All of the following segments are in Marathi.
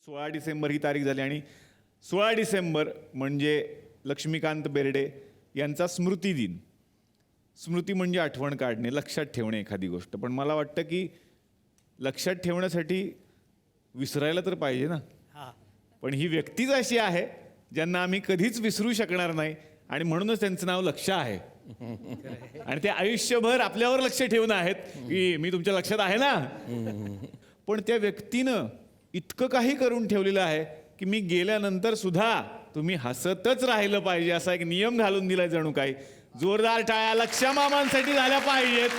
16 डिसेंबर ही तारीख झाली आणि 16 डिसेंबर म्हणजे लक्ष्मीकांत बेर्डे यांचा स्मृती दिन. स्मृती म्हणजे आठवण काढणे, लक्षात ठेवणे एखादी गोष्ट. पण मला वाटतं की लक्षात ठेवण्यासाठी विसरायला तर पाहिजे ना. पण ही व्यक्तीच अशी आहे ज्यांना आम्ही कधीच विसरू शकणार नाही आणि म्हणूनच त्यांचं नाव लक्ष आहे. आणि ते आयुष्यभर आपल्यावर लक्ष ठेवून आहेत की मी तुमच्या लक्षात आहे ना. पण त्या व्यक्तीनं इतकं काही करून ठेवलेलं आहे की मी गेल्यानंतर सुद्धा तुम्ही हसतच राहिलं पाहिजे असा एक नियम घालून दिलाय जणू काही. जोरदार टाळ्या लक्षा मामांसाठी झाल्या पाहिजेत.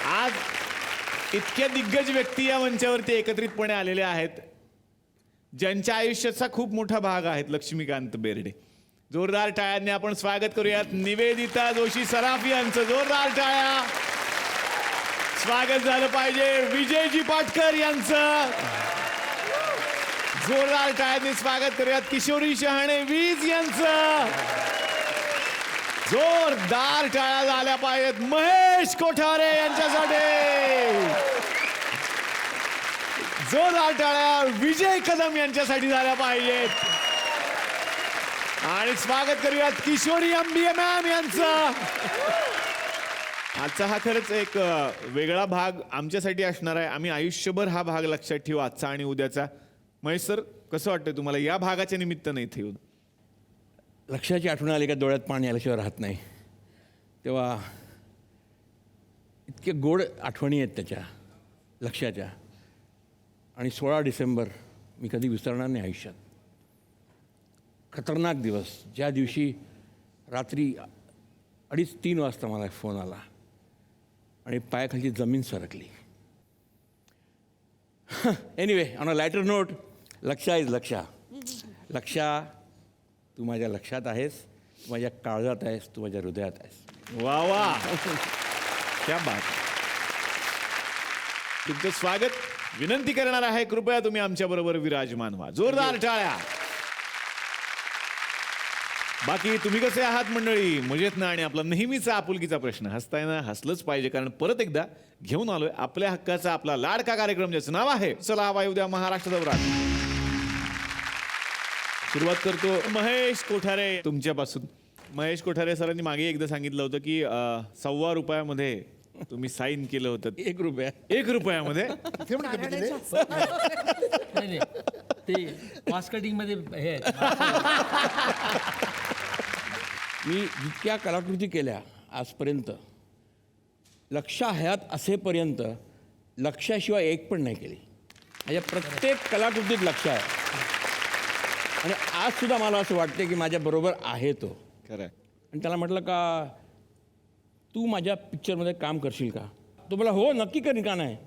आज इतक्या दिग्गज व्यक्ती या मंचावरती एकत्रितपणे आलेले आहेत ज्यांच्या आयुष्याचा खूप मोठा भाग आहेत लक्ष्मीकांत बेर्डे. जोरदार टाळ्यांनी आपण स्वागत करूयात निवेदिता जोशी सराफ यांचं. जोरदार टाळ्या. स्वागत झालं पाहिजे विजयजी पाटकर यांचं. जोरदार टाळ्यांनी स्वागत करूयात किशोरी शहाणे वीज यांचं. जोरदार टाळ्या झाल्या पाहिजेत महेश कोठारे यांच्यासाठी. जोरदार टाळ्या विजय कदम यांच्यासाठी झाल्या पाहिजेत. आणि स्वागत करूयात किशोरी अंबिये मॅम यांचं. आजचा हा खरंच एक वेगळा भाग आमच्यासाठी असणार आहे. आम्ही आयुष्यभर हा भाग लक्षात ठेवू, आजचा आणि उद्याचा. महेश सर, कसं वाटतंय तुम्हाला या भागाच्या निमित्तानं इथे येऊन? लक्षाची आठवण आली का डोळ्यात पाणी आल्याशिवाय राहत नाही. तेव्हा इतके गोड आठवणी आहेत त्याच्या लक्षाच्या. आणि 16 डिसेंबर मी कधी विसरणार नाही आयुष्यात. खतरनाक दिवस, ज्या दिवशी रात्री 2:30-3 वाजता मला फोन आला आणि पायाखालची जमीन सरकली. Anyway, on a lighter note, Laksha is Laksha. Laksha, तू माझ्या लक्षात आहेस, तू माझ्या काळजात आहेस, तू माझ्या हृदयात आहेस. वा वा, क्या बात. तुमचं स्वागत. विनंती करणार आहे कृपया तुम्ही आमच्याबरोबर विराजमान व्हा. जोरदार टाळ्या. बाकी तुम्ही कसे आहात मंडळी? मजेत ना? आणि आपला नेहमीचा आपुलकीचा प्रश्न, हसताय ना? हसलंच पाहिजे, कारण परत एकदा घेऊन आलोय आपल्या हक्काचा आपला लाडका कार्यक्रम ज्याचं नाव आहे चला हवा येऊ द्या महाराष्ट्र दौरा. सुरुवात करतो महेश कोठारे तुमच्यापासून. महेश कोठारे सरांनी मागे एकदा सांगितलं होतं की 1.25 रुपयामध्ये तुम्ही साईन केलं होतं. 1 रुपया. 1 रुपयामध्ये? नाही ते मास्कटिंग मध्ये हे मी जितक्या कलाकृती केल्या आजपर्यंत, लक्षा हयात असेपर्यंत लक्षाशिवाय एक पण नाही केली. माझ्या प्रत्येक कलाकृतीत लक्ष आहे. आणि आजसुद्धा मला असं वाटते की माझ्याबरोबर आहे तो. खरं. आणि त्याला म्हटलं का तू माझ्या पिक्चरमध्ये काम करशील का? तो मला हो नक्की करीन, का नाही.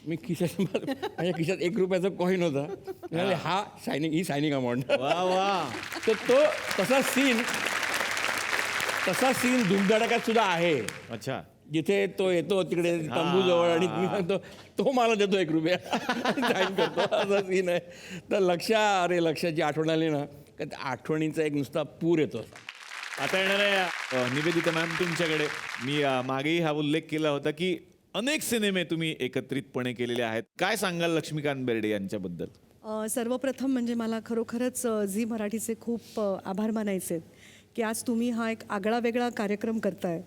मी माझ्या खिशात 1 रुपयाचा कॉईन होता. म्हणाले हा शायनिंग, ही शायनिंग अमाऊंट. वा वा. तर तो तसा सीन धुमधडाक्यात सुद्धा आहे. अच्छा. जिथे तो येतो तिकडे तंबूजवळ आणि मी सांगतो तो मला देतो 1 रुपया साईन करतो, असा सीन आहे. तर लक्षाची आठवण आली ना का त्या आठवणींचा एक नुसता पूर येतो. आता येणार आहे निवेदिता मॅम तुमच्याकडे. मी मागेही हा उल्लेख केला होता की अनेक सिनेमे तुम्ही एकत्रितपणे केलेले आहेत. काय सांगाल लक्ष्मीकांत बेर्डे यांच्याबद्दल? सर्वप्रथम म्हणजे मला खरोखरच झी मराठीचे खूप आभार मानायचे की आज तुम्ही हा एक आगळा वेगळा कार्यक्रम करताय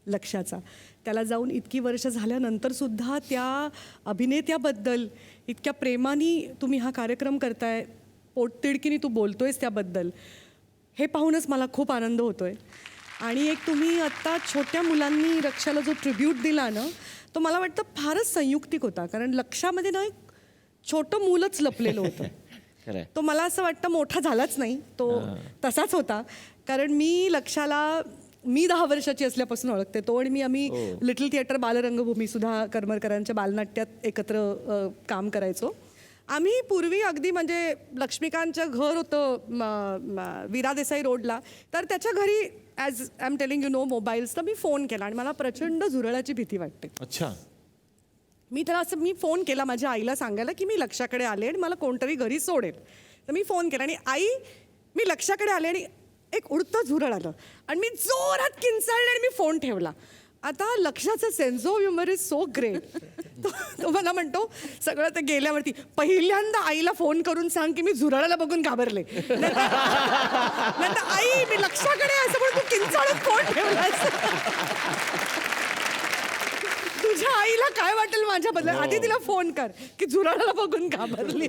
लक्षाचा. त्याला जाऊन इतकी वर्ष झाल्यानंतरसुद्धा त्या अभिनेत्याबद्दल इतक्या प्रेमाने तुम्ही हा कार्यक्रम करताय, पोटतिडकीने तू बोलतोयस त्याबद्दल, हे पाहूनच मला खूप आनंद होतोय. आणि एक तुम्ही आत्ता छोट्या मुलांनी लक्षाला जो ट्रिब्यूट दिला ना, तो मला वाटतं फारच संयुक्तिक होता. कारण लक्षामध्ये ना एक छोटं मुलंच लपलेलं होतं. तो मला असं वाटतं मोठा झालाच नाही, तो तसाच होता. कारण मी लक्षाला 10 वर्षाची असल्यापासून ओळखते. तो आणि आम्ही लिटल थिएटर बालरंगभूमी सुद्धा करमरकरांच्या बालनाट्यात एकत्र काम करायचो. आम्ही पूर्वी अगदी म्हणजे लक्ष्मीकांतचं घर होतं वीरा देसाई रोडला. तर त्याच्या घरी as I am telling you know mobiles, तर मी फोन केला आणि मला प्रचंड झुरळाची भीती वाटते. अच्छा. मी फोन केला माझ्या आईला सांगायला की मी लक्षाकडे आले आणि मला कोणतरी घरी सोडेल. तर मी फोन केला आणि आई मी लक्षाकडे आले आणि एक उडतं झुरळ आलं आणि मी जोरात किंचाळले आणि मी फोन ठेवला. आता लक्षाचं sense of humour is so great. तो मला म्हणतो सगळं ते गेल्यावरती पहिल्यांदा आईला फोन करून सांग की मी झुरळाला बघून घाबरले. नंतर आई मी लक्षाकडे आहे असं म्हणून तू किंचाळून फोन ठेवलास. तुझ्या आईला काय वाटेल माझ्याबद्दल, आधी तिला फोन कर की झुरळाला बघून घाबरली.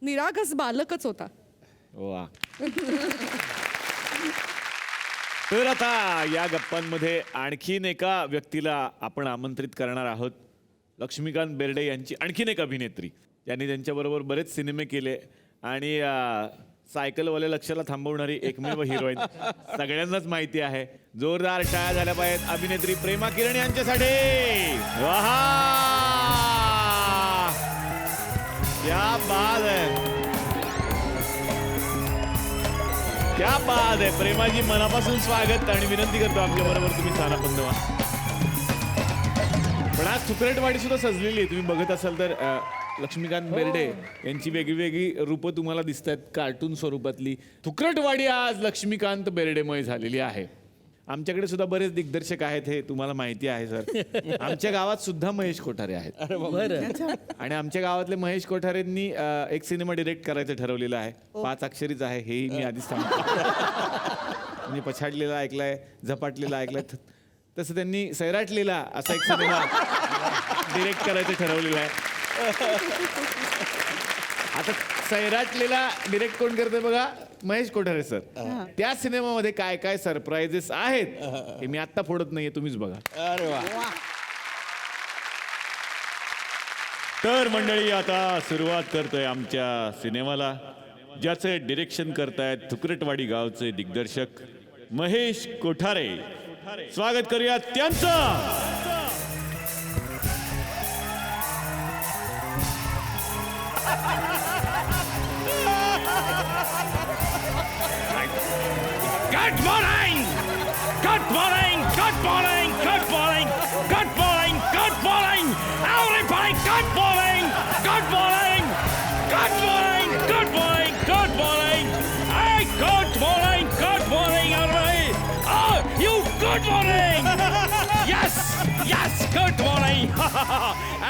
निरागस बालकच होता. वा. तर आता या गप्पांमध्ये आणखीन एका व्यक्तीला आपण आमंत्रित करणार आहोत. लक्ष्मीकांत बेर्डे यांची आणखीन एक अभिनेत्री, ज्यांनी त्यांच्याबरोबर बरेच सिनेमे केले आणि सायकलवाल्या लक्षाला थांबवणारी एकमेव हिरोईन सगळ्यांनाच माहिती आहे. जोरदार टाळ्या झाल्या पाहिजेत अभिनेत्री प्रेमा किरण यांच्यासाठी. वाहा, क्या बात है, क्या बात आहे. प्रेमाजी, मनापासून स्वागत आणि विनंती करतो आमच्या बरोबर तुम्ही स्थानापन्न व्हा. पण आज थुकरटवाडी सुद्धा सजलेली आहे. तुम्ही बघत असाल तर लक्ष्मीकांत बेर्डे यांची वेगळी रूपं तुम्हाला दिसत आहेत कार्टून स्वरूपातली. थुकरटवाडी आज लक्ष्मीकांत बेर्डेमय झालेली आहे. आमच्याकडे सुद्धा बरेच दिग्दर्शक आहेत, हे तुम्हाला माहिती आहे सर. आमच्या गावात सुद्धा महेश कोठारे आहेत. आणि आमच्या गावातले महेश कोठारेंनी एक सिनेमा डिरेक्ट करायचं ठरवलेलं आहे. 5 अक्षरीच आहे, हेही मी आधीच सांगतो. म्हणजे पछाडलेला ऐकलाय, झपाटलेला ऐकलाय, तसं त्यांनी सैराटलेला असा एक सिनेमा डिरेक्ट करायचं ठरवलेलं आहे. आता सैराटलेला डिरेक्ट कोण करतोय बघा, महेश कोठारे सर. त्या सिनेमामध्ये काय काय सरप्राइजेस आहेत हे मी आत्ता फोडत नाहीये, तुम्हीच बघा. अरे वा. तर मंडळी, आता सुरुवात करतोय आमच्या सिनेमाला, ज्याचे डिरेक्शन करतायत थुकरटवाडी गावचे दिग्दर्शक महेश कोठारे. स्वागत करूया त्यांचं. Good morning! Good morning! Good morning! Good morning! Good morning! Good morning! Everybody, good morning! Good morning! Good morning! Good morning! Good morning! Hey, good morning! Good morning, everybody! Oh, you good morning! Yes! Yes! Good morning!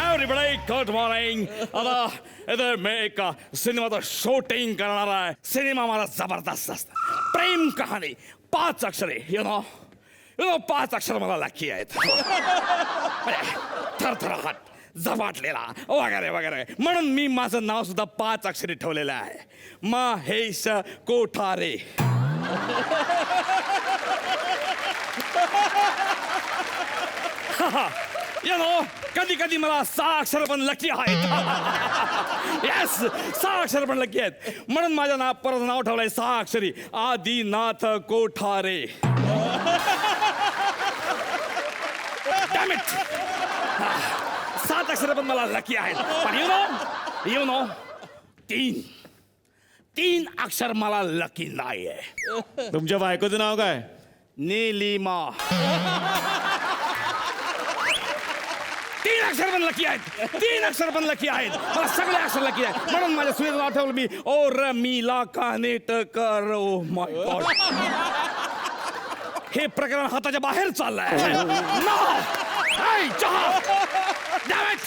Everybody, good morning! आता इथे मी एक सिनेमाचं शूटिंग करणार आहे. सिनेमा मला जबरदस्त असतं. प्रेम कहाणी 5 अक्षरे, यु नो 5 अक्षर मला लकी आहेत. थरथराट, झपाटलेला वगैरे वगैरे, म्हणून मी माझं नाव सुद्धा 5 अक्षरी ठेवलेलं आहे, महेश कोठारे. यु नो कधी कधी मला 6 अक्षर पण लकी आहेत. येस, 6 अक्षर पण लकी आहेत, म्हणून माझ्या परत नाव ठेवलंय 6 अक्षरी, आदिनाथ कोठारे. Damn it! 7 अक्षर पण मला लकी आहेत, पण यु नो 3 अक्षर मला लकी नाहीये. तुमच्या बायकोचं नाव काय? नीलिमा. 3 अक्षर पण लकी आहेत, 3 अक्षर पण लकी आहेत, मला सगळे अक्षर लकी आहेत, म्हणून माझ्या सुनेचं नाव ठेवलं मी oh Ramila Kanetkar. Oh my god, हे प्रकरण हाताच्या बाहेर चाललंय. चहा. Damn it!